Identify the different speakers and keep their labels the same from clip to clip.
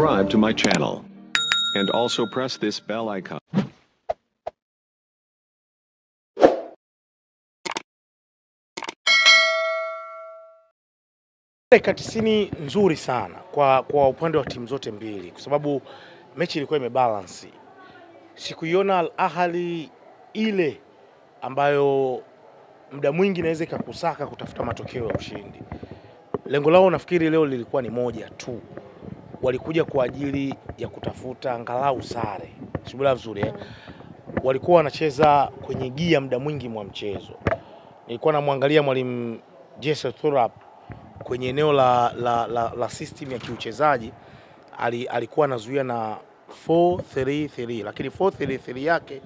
Speaker 1: subscribe to my channel and also press this bell icon.
Speaker 2: Dakika 90 nzuri sana kwa upande wa timu zote mbili, kwa sababu mechi ilikuwa imebalance. Sikuiona Al Ahly ile ambayo muda mwingi inaweza ikakusaka kutafuta matokeo ya ushindi. Lengo lao nafikiri leo lilikuwa ni moja tu, walikuja kwa ajili ya kutafuta angalau sare. Sibula vizuri walikuwa wanacheza kwenye gia muda mwingi mwa mchezo. Nilikuwa namwangalia mwalimu Jesse Thorap kwenye eneo la system ya kiuchezaji, alikuwa anazuia na 4-3-3, lakini 4-3-3 yake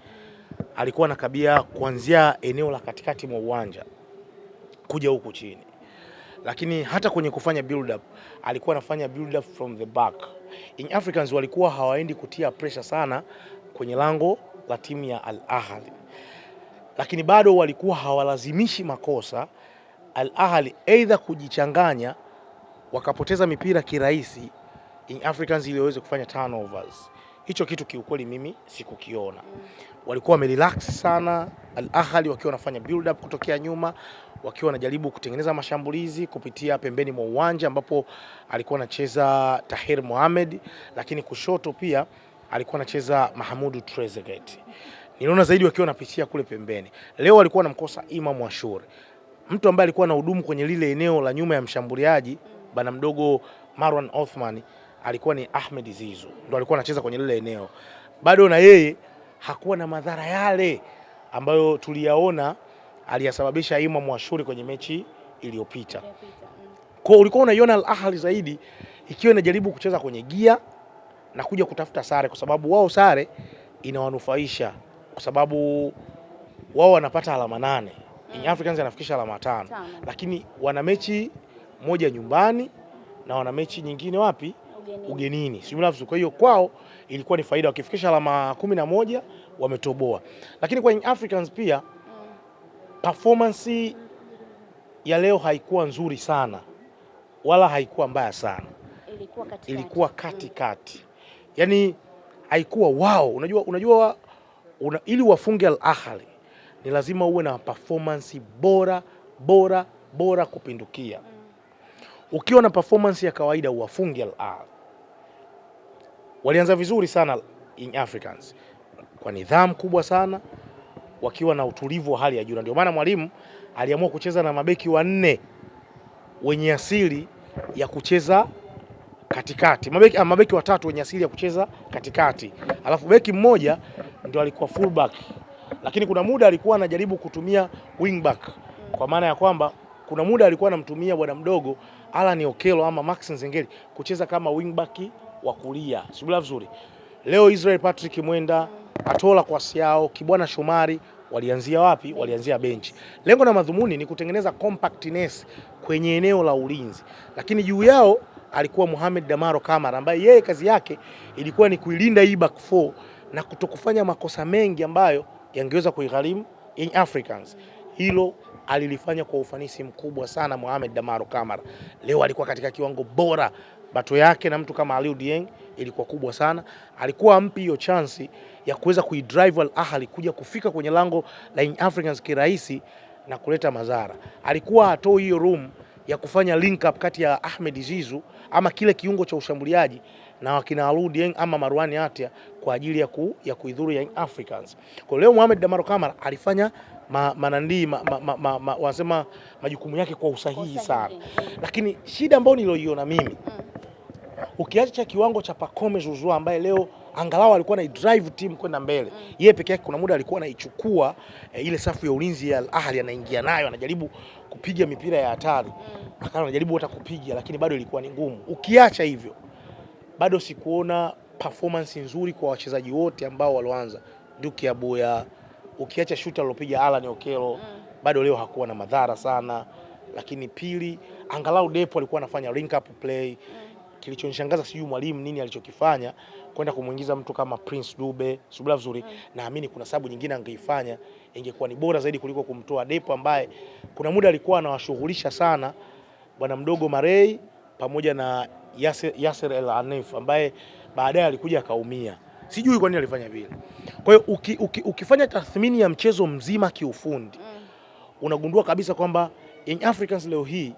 Speaker 2: alikuwa anakabia kuanzia eneo la katikati mwa uwanja kuja huku chini, lakini hata kwenye kufanya build up alikuwa anafanya build up from the back. In Africans walikuwa hawaendi kutia pressure sana kwenye lango la timu ya Al Ahly, lakini bado walikuwa hawalazimishi makosa Al Ahly either kujichanganya wakapoteza mipira kirahisi, In Africans ili waweze kufanya turnovers. Hicho kitu kiukweli mimi sikukiona. Walikuwa wamerelax sana Al Ahly, wakiwa wanafanya build up kutokea nyuma, wakiwa wanajaribu kutengeneza mashambulizi kupitia pembeni mwa uwanja ambapo alikuwa anacheza Tahir Mohamed, lakini kushoto pia alikuwa anacheza Mahamudu Trezeguet. Niliona zaidi wakiwa wanapitia kule pembeni. Leo walikuwa wanamkosa Imam Ashur, mtu ambaye alikuwa na hudumu kwenye lile eneo la nyuma ya mshambuliaji bana mdogo Marwan Othman. Alikuwa ni Ahmed Zizu ndo alikuwa anacheza kwenye lile eneo. Bado na yeye hakuwa na madhara yale ambayo tuliyaona aliyasababisha Imam Ashuri kwenye mechi iliyopita. Kwa ulikuwa unaiona Al Ahly zaidi ikiwa inajaribu kucheza kwenye gia na kuja kutafuta sare, kwa sababu wao sare inawanufaisha, kwa sababu wao wanapata alama 8. In Africans anafikisha alama 5. Lakini wana mechi moja nyumbani na wana mechi nyingine wapi? Ugenini. Kwa hiyo kwao ilikuwa ni faida, wakifikisha alama 11 wametoboa. Lakini kwa In Africans pia performance ya leo haikuwa nzuri sana wala haikuwa mbaya sana. Ilikuwa katikati. Yaani haikuwa wow. Unajua ili wafunge Al Ahly ni lazima uwe na performance bora kupindukia. Ukiwa na performance ya kawaida uwafunge Al Ahly. Walianza vizuri sana In Africans kwa nidhamu kubwa sana, wakiwa na utulivu wa hali ya juu. Ndio maana mwalimu aliamua kucheza na mabeki 4 wenye asili ya kucheza katikati. Mabeki 3 wenye asili ya kucheza katikati. Alafu beki mmoja ndio alikuwa fullback. Lakini kuna muda alikuwa anajaribu kutumia wingback, kwa maana ya kwamba kuna muda alikuwa anamtumia bwana mdogo Alan Okello ama Max Nzengeli kucheza kama wingback wa kulia. Sibula vizuri. Leo Israel Patrick Mwenda, Atola Kwasiao, Kibwana Shomari walianzia wapi? Walianzia benchi. Lengo na madhumuni ni kutengeneza compactness kwenye eneo la ulinzi. Lakini juu yao alikuwa Mohamed Damaro Kamara, ambaye yeye kazi yake ilikuwa ni kuilinda hii back 4 na kutokufanya makosa mengi ambayo yangeweza kuigharimu In Africans. Hilo alilifanya kwa ufanisi mkubwa sana Mohamed Damaro Kamara. Leo alikuwa katika kiwango bora. Bato yake na mtu kama Aliou Dieng ilikuwa kubwa sana. Alikuwa ampi hiyo chance ya kuweza kuidrive Al Ahly kuja kufika kwenye lango la In Africans kirahisi na kuleta madhara. Alikuwa atoi hiyo room ya kufanya link up kati ya Ahmed Zizu ama kile kiungo cha ushambuliaji na wakina Aliou Dieng ama Marwan Atia kwa ajili ya kuidhuru ya In Africans. Kwa leo Mohamed Damaro Kamara alifanya wanasema majukumu yake kwa usahihi sana. Lakini shida ambayo niloiona mimi, ukiacha kiwango cha Pacome Zouzoua ambaye leo angalau alikuwa na drive team kwenda mbele, yeye peke yake kuna muda alikuwa anaichukua ile safu ya ulinzi ya Al Ahly, anaingia nayo, anajaribu kupiga mipira ya hatari, akawa anajaribu hata kupiga, lakini bado ilikuwa ni ngumu. Ukiacha hivyo, bado sikuona performance nzuri kwa wachezaji wote ambao walioanza. Duke Abuya, ukiacha shooter aliyopiga Alan Okello, bado leo hakuwa na madhara sana. Lakini pili, angalau Depo alikuwa anafanya link up play. Kilichonishangaza sijui mwalimu nini alichokifanya kwenda kumuingiza mtu kama Prince Dube. Subira vizuri, naamini kuna sababu nyingine angeifanya ingekuwa ni bora zaidi kuliko kumtoa Depo ambaye kuna muda alikuwa anawashughulisha sana bwana mdogo Marey pamoja na Yasser El-Anif ambaye baadaye alikuja akaumia. Sijui kwa nini alifanya vile. Kwa hiyo ukifanya tathmini ya mchezo mzima kiufundi, unagundua kabisa kwamba Young Africans leo hii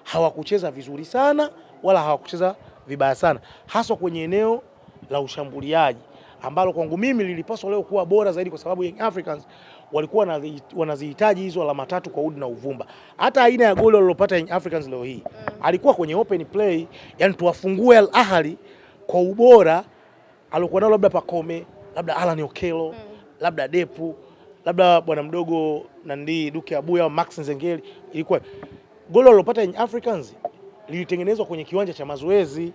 Speaker 2: hawakucheza vizuri sana wala hawakucheza vibaya sana, haswa kwenye eneo la ushambuliaji ambalo kwangu mimi lilipaswa leo kuwa bora zaidi, kwa sababu Young Africans walikuwa wanazihitaji hizo alama tatu kwa udi na uvumba. Hata aina ya goli walilopata Young Africans leo hii alikuwa kwenye open play, yani tuwafungue Al Ahly kwa ubora alikuwa nao, labda Pacome, labda Alan Okello, labda Depu, labda bwana mdogo Nandi Duke Abuya au Max Nzengeli. Ilikuwa goli walilopata Young Africans lilitengenezwa kwenye kiwanja cha mazoezi.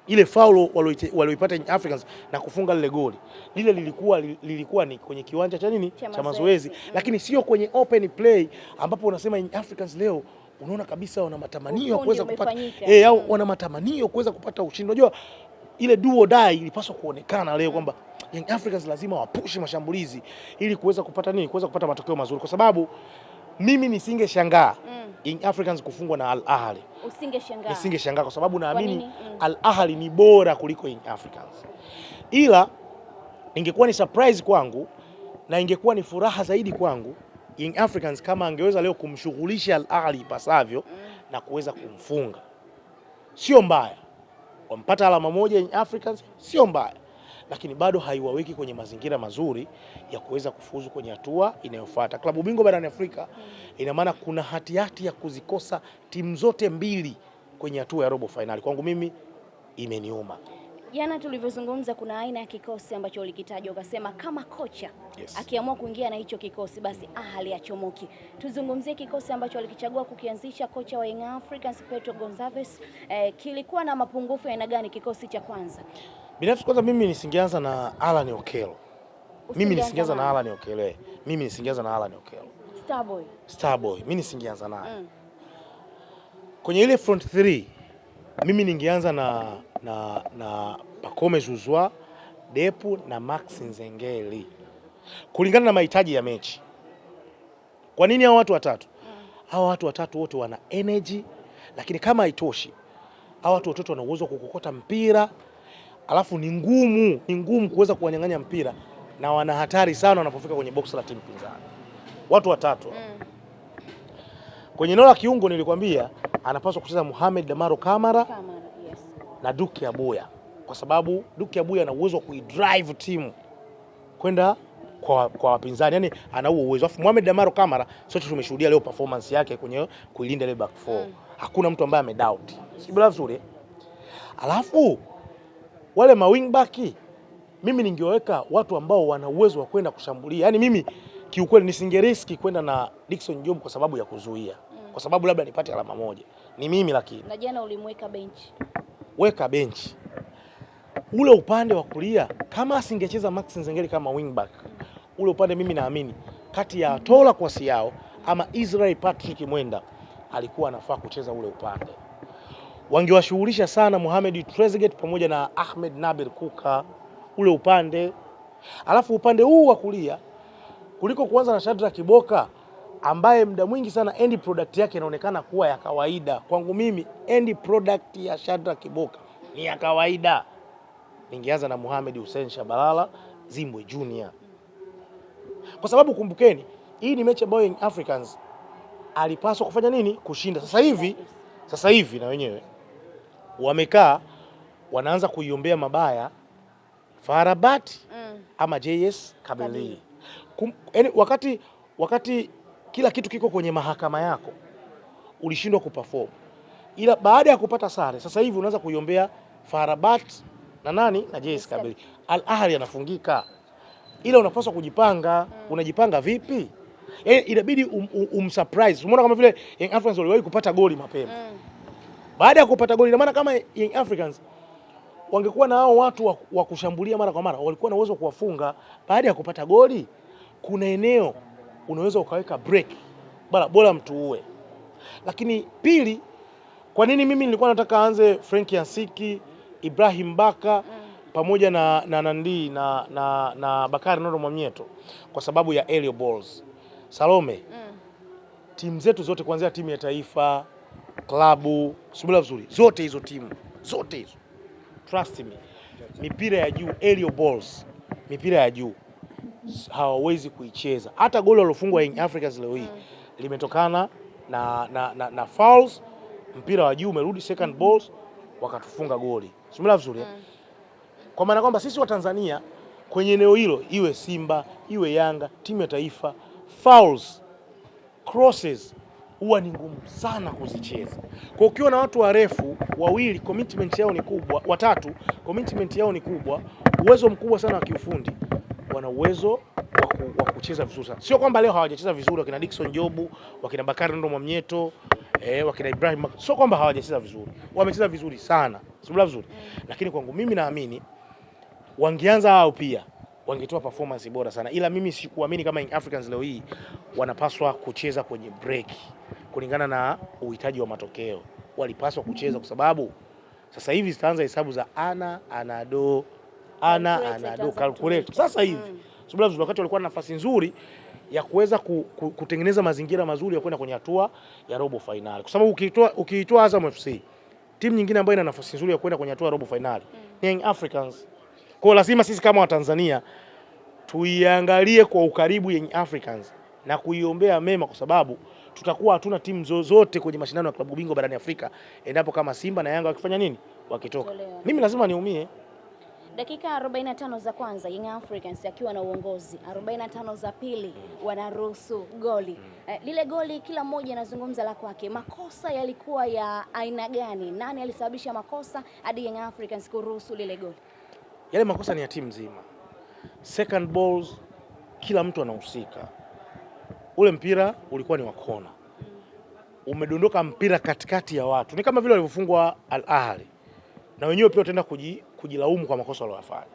Speaker 2: Ile faulo walioipata Young Africans na kufunga lile goli lile lilikuwa ni kwenye kiwanja cha nini, cha mazoezi, lakini sio kwenye open play, ambapo unasema Young Africans leo unaona kabisa wana matamanio kuweza kupata wana matamanio kuweza kupata ushindi. Unajua ile do or die ilipaswa kuonekana leo kwamba Young Africans lazima wapushi mashambulizi ili kuweza kupata nini, kuweza kupata matokeo mazuri, kwa sababu mimi nisingeshangaa Young Africans kufungwa na Al Ahly.
Speaker 3: Usingeshangaa?
Speaker 2: Nisingeshangaa kwa sababu naamini Al Ahly ni bora kuliko Young Africans. Ila ingekuwa ni surprise kwangu na ingekuwa ni furaha zaidi kwangu Young Africans kama angeweza leo kumshughulisha Al Ahly ipasavyo na kuweza kumfunga. Sio mbaya, wampata alama moja Young Africans, sio mbaya, lakini bado haiwaweki kwenye mazingira mazuri ya kuweza kufuzu kwenye hatua inayofuata. Klabu bingwa barani Afrika ina maana kuna hatihati ya kuzikosa timu zote mbili kwenye hatua ya robo finali. Kwangu mimi imeniuma.
Speaker 3: Jana tulivyozungumza, kuna aina ya kikosi ambacho ulikitaja ukasema kama kocha akiamua kuingia na hicho kikosi basi Ahly achomoki. Tuzungumzie kikosi ambacho alikichagua kukianzisha kocha wa Young Africans Pedro Gonçalves. Kilikuwa na mapungufu ya aina gani kikosi cha kwanza?
Speaker 2: Binafsi kwanza mimi nisingeanza na Alan Okello. Mimi nisingeanza na Alan Okello. Mimi nisingeanza na Alan Okello. Starboy. Mimi nisingeanza naye. Kwenye ile front 3 mimi ningeanza na Pacome Zouzoua, Depu na Max Nzengeli kulingana na mahitaji ya mechi. Kwa nini hao watu watatu? Hao watu watatu wote wana energy, lakini kama haitoshi, hao watu watatu wana uwezo wa kukokota mpira, alafu ni ngumu kuweza kuwanyang'anya mpira, na wana hatari sana wanapofika kwenye box la timu pinzani. Watu watatu. Kwenye eneo la kiungo nilikwambia anapaswa kucheza Mohamed Damaro Kamara na Duke Abuya, kwa sababu Duke Abuya ana uwezo wa kuidrive timu kwenda kwa wapinzani, yani ana huo uwezo. Alafu Mohamed Damaro Kamara sote tumeshuhudia leo performance yake kwenye kuilinda ile back four. Hakuna mtu ambaye amedoubt. Si bila vizuri. Alafu wale ma wing back mimi ningeweka watu ambao wana uwezo wa kwenda kushambulia. Yani mimi kiukweli nisingeriski kwenda na Dickson Job kwa sababu ya kuzuia. Kwa sababu labda nipate alama moja. Ni mimi lakini.
Speaker 3: Na jana ulimweka bench.
Speaker 2: Weka bench. Ule upande wa kulia kama asingecheza Max Nzengeli kama wing back, ule upande mimi naamini kati ya Tola kwa Siao ama Israel Patrick Mwenda alikuwa anafaa kucheza ule upande. Wangewashughulisha sana Mohamed Trezeguet pamoja na Ahmed Nabil Kuka ule upande. Alafu upande huu wa kulia kuliko kuanza na Shadrack Kiboka ambaye muda mwingi sana end product yake inaonekana kuwa ya kawaida. Kwangu mimi end product ya Shadrack Kiboka ni ya kawaida. Ningeanza na Mohamed Hussein Shabalala Zimbwe Junior. Kwa sababu kumbukeni, hii ni mechi ambayo Young Africans alipaswa kufanya nini? Kushinda. Sasa hivi na wenyewe wamekaa wanaanza kuiombea mabaya Farabat ama JS Kabylie. Wakati kila kitu kiko kwenye mahakama yako ulishindwa kuperform. Ila baada ya kupata sare sasa hivi unaanza kuiombea Farabat na nani na JS Kabylie. Al Ahly anafungika. Ila unapaswa kujipanga. Unajipanga vipi? Inabidi umsurprise. Umeona kama vile Young Africans waliwahi kupata goli mapema. Baada ya kupata goli, na maana kama Young Africans wangekuwa na hao watu wa kushambulia mara kwa mara, walikuwa na uwezo kuwafunga. Baada ya kupata goli, kuna eneo unaweza ukaweka break. Bora mtu uwe. Lakini pili, kwa nini mimi nilikuwa nataka aanze Frank Yansiki, Ibrahim Baka pamoja na Bakari Nondo Mwamnyeto? Kwa sababu ya Elio Balls. Salome. Timu zetu zote kuanzia timu ya taifa, klabu, subira vizuri. Zote hizo timu zote hizo. Trust me. Mipira ya juu, aerial balls, mipira ya juu hawawezi kuicheza. Hata goli walofungwa Young Africans leo hii limetokana na fouls, mpira wa juu umerudi, second balls, wakatufunga goli. Simela vizuri. Kwa maana kwamba sisi wa Tanzania kwenye eneo hilo, iwe Simba, iwe Yanga, timu ya taifa, fouls, crosses huwa ni ngumu sana kuzicheza. Kwa ukiwa na watu warefu wawili, commitment yao ni kubwa, watatu, commitment yao ni kubwa, uwezo mkubwa sana wa kiufundi, wana uwezo wa kucheza vizuri sana. Sio kwamba leo hawajacheza vizuri, wakina Dickson Jobu, wakina Bakari Ndo Mwamnyeto, wakina Ibrahim, sio kwamba hawajacheza vizuri. Wamecheza vizuri sana. Sio vizuri. Lakini kwangu mimi naamini wangeanza hao pia wangetoa performance bora sana. Ila mimi sikuamini kama Young Africans leo hii wanapaswa kucheza kwenye break kulingana na uhitaji wa matokeo. Walipaswa kucheza kwa sababu sasa hivi zitaanza hesabu za anado calculate. Sasa hivi sababu wakati walikuwa na nafasi nzuri ya kuweza kutengeneza mazingira mazuri ya kwenda kwenye hatua ya robo finali. Kwa sababu ukiitoa Azam FC, timu nyingine ambayo ina nafasi nzuri ya kwenda kwenye hatua ya robo finali ni Young Africans. Kwa lazima sisi kama Watanzania tuiangalie kwa ukaribu Young Africans na kuiombea mema, kwa sababu tutakuwa hatuna timu zozote kwenye mashindano ya klabu bingwa barani Afrika endapo kama Simba na Yanga wakifanya nini? Wakitoka. Mimi lazima niumie.
Speaker 3: Dakika 45 za kwanza Young Africans akiwa na uongozi, 45 za pili wanaruhusu goli. Lile goli kila mmoja anazungumza la kwake. Makosa yalikuwa ya aina gani? Nani alisababisha makosa hadi Young Africans kuruhusu lile goli?
Speaker 2: Yale makosa ni ya timu nzima. Second balls kila mtu anahusika. Ule mpira ulikuwa ni wa kona. Umedondoka mpira katikati ya watu. Ni kama vile walivyofungwa Al Ahly. Na wenyewe pia wataenda kujilaumu kwa makosa waliyofanya.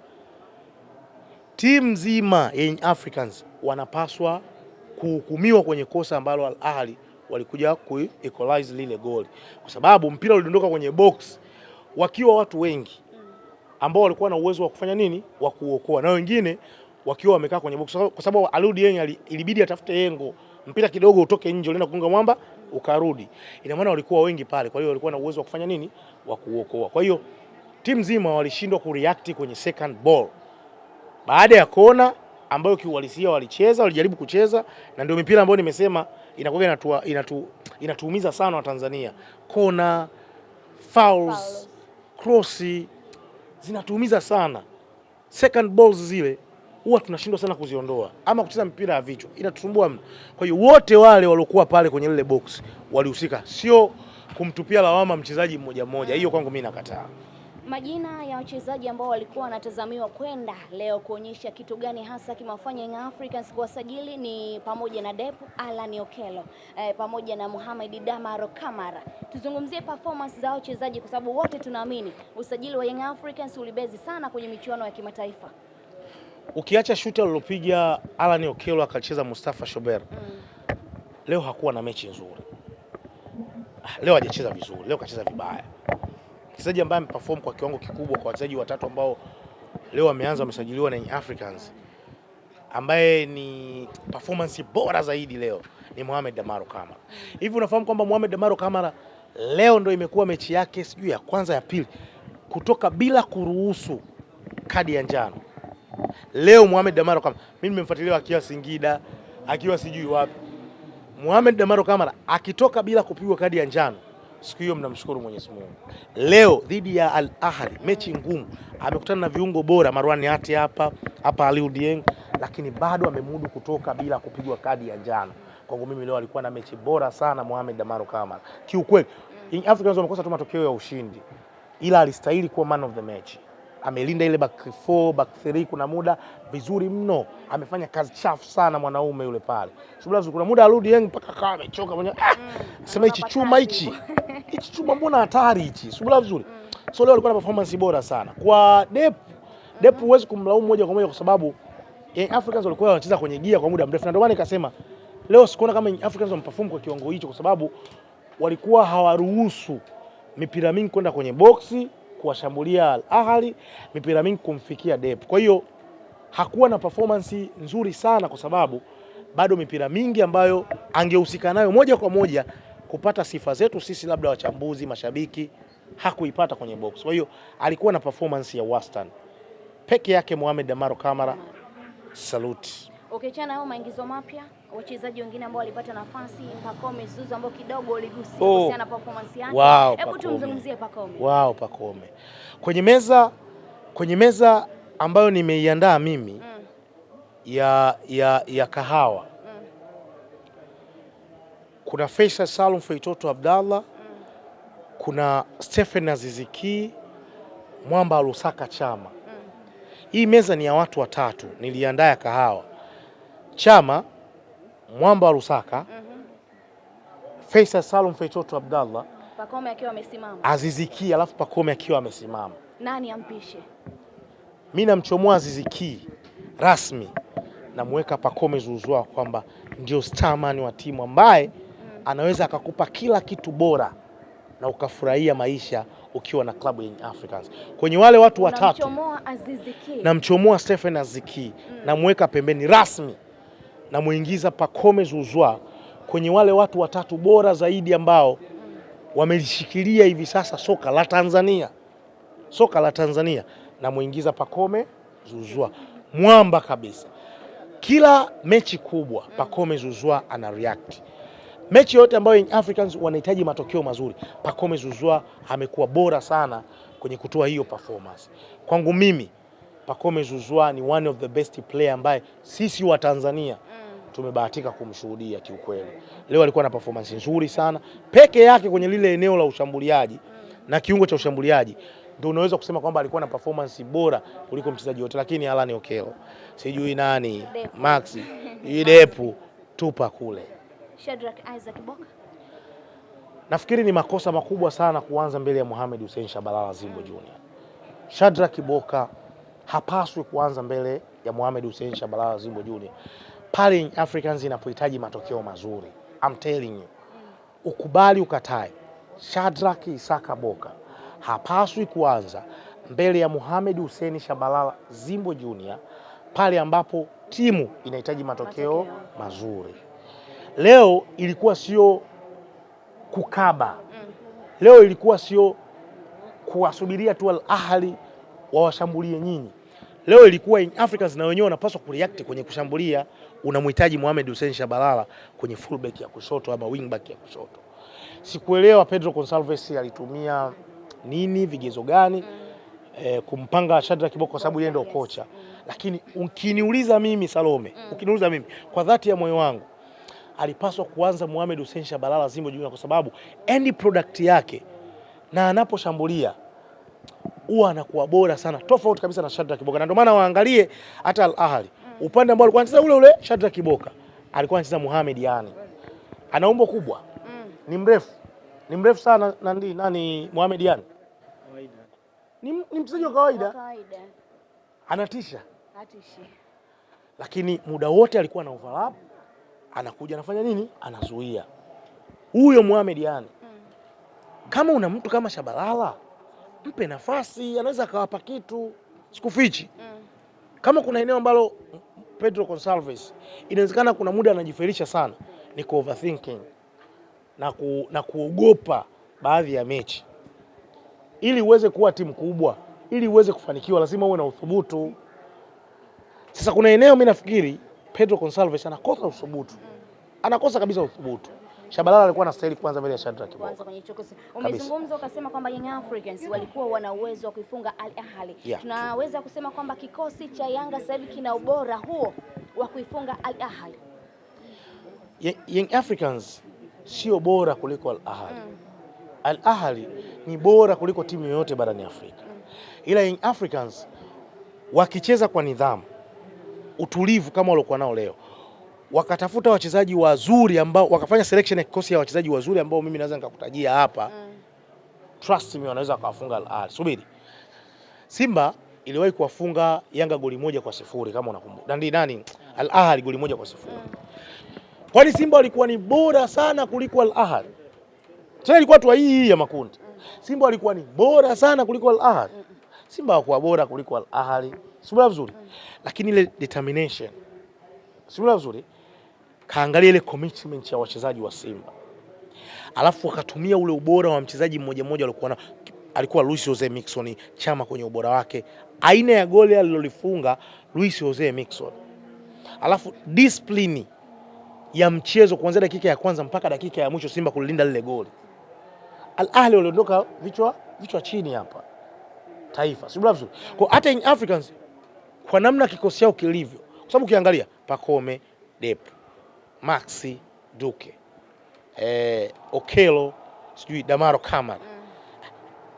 Speaker 2: Timu nzima Young Africans wanapaswa kuhukumiwa kwenye kosa ambalo Al Ahly walikuja ku-equalize lile goli. Kwa sababu mpira ulidondoka kwenye box wakiwa watu wengi ambao walikuwa na uwezo wa kufanya nini? Wa kuokoa. Na wengine wakiwa wamekaa kwenye box, kwa sababu Aludi Dieng ilibidi atafute yengo, mpira kidogo utoke nje ulienda kugonga mwamba ukarudi. Ina maana walikuwa wengi pale, kwa hiyo walikuwa na uwezo wa kufanya nini? Wa kuokoa. Kwa hiyo timu nzima walishindwa kureact kwenye second ball. Baada ya kona ambayo kiuhalisia walijaribu kucheza, na ndio mipira ambayo nimesema inakuwa inatuumiza sana wa Tanzania. Kona, fouls, crossi zinatuumiza sana. Second balls zile huwa tunashindwa sana kuziondoa, ama kucheza mpira ya vichwa inatusumbua mno. Kwa hiyo wote wale waliokuwa pale kwenye lile box walihusika, sio kumtupia lawama mchezaji mmoja mmoja. Hiyo kwangu mimi nakataa.
Speaker 3: Majina ya wachezaji ambao walikuwa wanatazamiwa kwenda leo kuonyesha kitu gani hasa kimewafanya Young Africans kuwasajili ni pamoja na Dep Alan Okello, pamoja na Mohamed Damaro Kamara. Tuzungumzie performance za wachezaji kwa sababu wote tunaamini usajili wa Young Africans ulibezi sana kwenye michuano ya kimataifa.
Speaker 2: Ukiacha shuti alilopiga Alan Okello akacheza Mustafa Shober, leo hakuwa na mechi nzuri. Leo hajacheza vizuri, leo kacheza vibaya. Mchezaji ambaye ameperform kwa kiwango kikubwa kwa wachezaji watatu ambao leo wameanza wamesajiliwa na Young Africans, ambaye ni performance bora zaidi leo ni Mohamed Damaro Kamara. Hivi unafahamu kwamba Mohamed Damaro Kamara leo ndio imekuwa mechi yake sijui ya kwanza ya pili kutoka bila kuruhusu kadi ya njano. Leo Mohamed Damaro Kamara, mimi nimemfuatilia akiwa Singida, akiwa sijui wapi. Mohamed Damaro Kamara akitoka bila kupigwa kadi ya njano, siku hiyo mnamshukuru Mwenyezi Mungu. Leo dhidi ya Al Ahly, mechi ngumu, amekutana na viungo bora Marwan Hati hapa Aludi Dieng, lakini bado amemudu kutoka bila kupigwa kadi ya njano. Kwangu mimi leo alikuwa na mechi bora sana Mohamed Damaro Kamara. Kiukweli Young Africans wamekosa tu matokeo ya ushindi, ila alistahili kuwa man of the match. Amelinda ile back 4, back 3 kuna muda vizuri mno. Amefanya kazi chafu sana mwanaume yule pale. Subiri kuna muda Aludi Dieng mpaka akawa amechoka mwenyewe. Sema hichi chuma hichi. Hichi chuma mbona hatari hichi. Subiri vizuri. So leo alikuwa na performance bora sana. Kwa Dep huwezi kumlaumu moja kwa moja kwa sababu Young Africans walikuwa wanacheza kwenye gia kwa muda mrefu. Na ndio maana nikasema leo sikuona kama Young Africans wameperform kwa kiwango hicho kwa sababu walikuwa hawaruhusu mipira mingi kwenda kwenye boxi kuwashambulia Al Ahly, mipira mingi kumfikia Dep. Kwa hiyo hakuwa na performance nzuri sana kwa sababu bado mipira mingi ambayo angehusika nayo moja kwa moja kupata sifa zetu sisi labda wachambuzi, mashabiki, hakuipata kwenye box. Kwa hiyo alikuwa na performance ya wastani peke yake. Mohamed Damaro Kamara, salute.
Speaker 3: Ukiachana hao maingizo mapya, wachezaji wengine ambao walipata nafasi, Pacome Zouzoua ambao kidogo uligusia kuhusiana na performance yake. Hebu tumzungumzie Pacome.
Speaker 2: Pacome. Kwenye meza ambayo nimeiandaa mimi ya kahawa. Kuna Faisal Salum Feitoto Abdallah, kuna Stephen Aziz Ki, Mwamba Lusaka Chama. Hii meza ni ya watu watatu niliandaa ya kahawa. Chama, Mwamba Lusaka, Faisal Salum Feitoto Abdallah,
Speaker 3: Pacome akiwa amesimama,
Speaker 2: Aziz Ki, alafu Pacome akiwa amesimama.
Speaker 3: Nani ampishe?
Speaker 2: Mimi namchomoa Aziz Ki rasmi, namweka Pacome Zouzoua kwamba ndio starman wa timu ambaye anaweza akakupa kila kitu bora na ukafurahia maisha ukiwa na klabu ya Young Africans. Kwenye wale watu watatu namchomoa Stephen Aziz Ki, namweka pembeni rasmi, namuingiza Pacome Zouzoua kwenye wale watu watatu bora zaidi ambao wamelishikilia hivi sasa soka la Tanzania, namuingiza Pacome Zouzoua, mwamba kabisa. Kila mechi kubwa Pacome Zouzoua ana react. Mechi yote ambayo Young Africans wanahitaji matokeo mazuri, Pacome Zouzoua amekuwa bora sana kwenye kutoa hiyo performance. Kwangu mimi Pacome Zouzoua ni one of the best player ambaye sisi wa Tanzania tumebahatika kumshuhudia kiukweli. Leo alikuwa na performance nzuri sana peke yake kwenye lile eneo la ushambuliaji na kiungo cha ushambuliaji, ndio unaweza kusema kwamba alikuwa na performance bora kuliko mchezaji wote. Lakini Alan Okello, sijui nani, Maxi, Depu, tupa kule.
Speaker 3: Shadrack Isaac Boka,
Speaker 2: nafikiri ni makosa makubwa sana kuanza mbele ya Mohamed Hussein Shabalala Zimbo Junior. Shadrack Boka hapaswi kuanza mbele ya Mohamed Hussein Shabalala Zimbo Junior pale Young Africans inapohitaji matokeo mazuri. I'm telling you, ukubali ukatae, Shadrack Isaka Boka hapaswi kuanza mbele ya Mohamed Hussein Shabalala Zimbo Junior pale ambapo timu inahitaji matokeo mazuri. Leo ilikuwa sio kukaba. Leo ilikuwa sio kuwasubiria tu Al Ahly wawashambulie nyinyi. Leo ilikuwa Young Africans na wenyewe wanapaswa kureact kwenye kushambulia. Unamhitaji Mohamed Hussein Shabalala kwenye fullback ya kushoto ama wingback ya kushoto. Sikuelewa Pedro Gonçalves alitumia nini, vigezo gani kumpanga Shadrack Boka kwa sababu yeye ndio kocha. Lakini ukiniuliza mimi Salome, ukiniuliza mimi kwa dhati ya moyo wangu, alipaswa kuanza Mohamed Hussein Shabalala Zimbo Junior kwa sababu end product yake na anaposhambulia huwa anakuwa bora sana, tofauti kabisa na Shadrack Boka. Na ndio maana waangalie hata Al Ahly upande ambao alikuwa anacheza ule Shadrack Boka, alikuwa anacheza Mohamed, yani ana umbo kubwa, ni mrefu sana. Nani Mohamed, yani ni mchezaji wa kawaida, anatisha, lakini muda wote alikuwa na overlap, anakuja anafanya nini, anazuia. Huyo Mohamed, yani kama una mtu kama Shabalala mpe nafasi, anaweza akawapa kitu, sikufichi. Kama kuna eneo ambalo Pedro Gonçalves inawezekana kuna muda anajiferisha sana, ni ku overthinking na kuogopa baadhi ya mechi. Ili uweze kuwa timu kubwa, ili uweze kufanikiwa, lazima uwe na uthubutu. Sasa kuna eneo mimi nafikiri Pedro Gonçalves anakosa uthubutu, anakosa kabisa uthubutu. Shabalala alikuwa anastahili kwanza mbele ya Shadrack Boka.
Speaker 3: Umezungumza ukasema kwamba Young Africans walikuwa wana uwezo wa kuifunga Al Ahly. Tunaweza kusema kwamba kikosi cha Yanga sasa hivi kina ubora huo wa kuifunga Al Ahly.
Speaker 2: Young Africans sio bora kuliko Al Ahly. Al Ahly ni bora kuliko timu yoyote barani Afrika. Ila Young Africans wakicheza kwa nidhamu, utulivu kama walikuwa nao leo, wakatafuta wachezaji wazuri ambao wakafanya selection ya kikosi ya wachezaji wazuri ambao mimi naweza nikakutajia hapa, trust me, wanaweza kuwafunga Al Ahly. Subiri, Simba iliwahi kuwafunga Yanga goli 1-0 kama unakumbuka. Nani Al Ahly goli 1-0. Kwani Simba walikuwa ni bora sana kuliko Al Ahly? Tena ilikuwa tu hii ya makundi. Simba walikuwa ni bora sana kuliko Al Ahly. Simba hawakuwa bora kuliko Al Ahly. Simba vizuri. Lakini ile determination, Simba vizuri, kaangalia ile commitment ya wachezaji wa Simba. Alafu wakatumia ule ubora wa mchezaji mmoja mmoja walikuwa na alikuwa Luis Jose Miquissone Chama kwenye ubora wake, aina ya goli alilolifunga Luis Jose Miquissone, alafu discipline ya mchezo kuanzia dakika ya kwanza mpaka dakika ya mwisho Simba kulinda lile goli. Al Ahly waliondoka vichwa chini hapa Taifa, si vizuri. Kwa hata in Africans kwa namna kikosi chao kilivyo, kwa sababu ukiangalia Pacome, Dep, Maxi, Duke, Okello, sijui Damaro Kamara,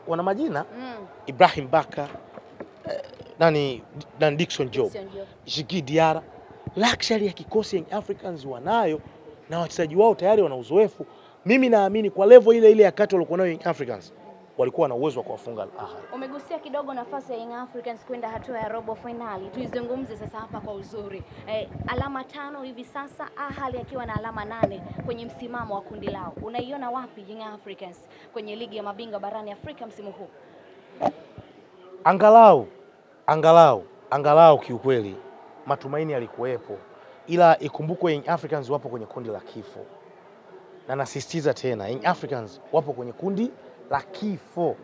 Speaker 2: wana majina Ibrahim Baka, nani Dickson Job, Djigui Diarra. Luxury ya kikosi ya Africans wanayo na wachezaji wao tayari wana uzoefu. Mimi naamini kwa level ile ya kati walikuwa nayo Young Africans walikuwa na uwezo wa kuwafunga Al Ahly.
Speaker 3: Umegusia kidogo nafasi ya Young Africans kwenda hatua ya robo finali. Tuizungumze sasa hapa kwa uzuri. Alama 5 hivi sasa, Ahly akiwa na alama 8 kwenye msimamo wa kundi lao. Unaiona wapi Young Africans kwenye ligi ya mabingwa barani Afrika msimu huu? Angalau kiukweli matumaini yalikuwepo, ila ikumbukwe Young Africans wapo kwenye kundi la kifo. Na nasisitiza tena, Young Africans wapo kwenye kundi la kifo.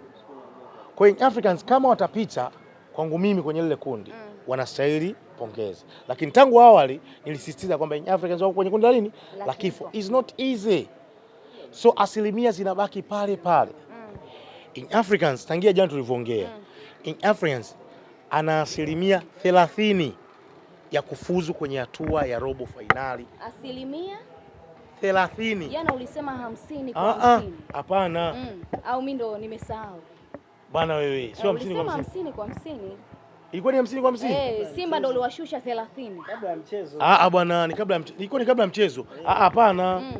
Speaker 3: Kwa Young Africans kama watapita kwangu mimi kwenye lile kundi, wanastahili pongezi. Lakini tangu awali nilisisitiza kwamba Young Africans wapo kwenye kundi la nini? La kifo. It's not easy. So asilimia zinabaki pale pale. Young Africans tangia jana tulivyoongea, Young Africans ana asilimia 30 ya kufuzu kwenye hatua ya robo finali. Asilimia 30. Jana ulisema 50 kwa 50.
Speaker 2: Hapana.
Speaker 3: Au mimi ndo nimesahau.
Speaker 2: Bana wewe, sio 50 kwa 50.
Speaker 3: 50 kwa 50.
Speaker 2: Ilikuwa ni 50 kwa 50?
Speaker 3: Simba ndo uliwashusha 30
Speaker 4: kabla ya mchezo.
Speaker 2: Bwana, ni kabla ilikuwa ni kabla ya mchezo. Hapana.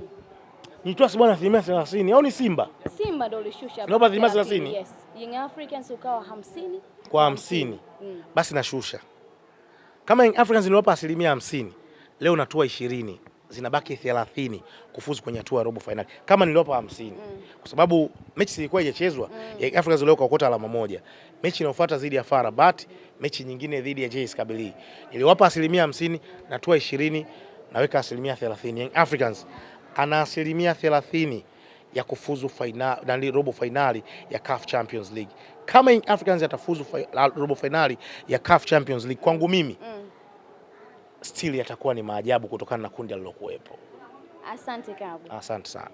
Speaker 2: Nitoa si bwana 30 au ni Simba?
Speaker 3: Simba ndo ulishusha.
Speaker 2: Naomba 30.
Speaker 3: Yes. Young Africans ukawa 50
Speaker 2: kwa 50. Basi nashusha. Kama Young Africans niliwapa asilimia 50, leo natoa 20. Zinabaki 30 kufuzu kwenye hatua ya robo finali. Kama niliwapa 50. Kwa sababu mechi ilikuwa haijachezwa, Young Africans leo kaokota alama moja. Mechi inayofuata dhidi ya FAR Rabat, mechi nyingine dhidi ya JS Kabylie. Niliwapa asilimia 50, natoa 20, naweka asilimia 30. Young Africans ana asilimia 30 ya kufuzu finali, robo finali ya CAF Champions League. Kama Young Africans atafuzu robo finali ya CAF Champions League, kwangu mimi still yatakuwa ni maajabu kutokana na kundi alilokuwepo.
Speaker 3: Asante Kabu.
Speaker 2: Asante sana.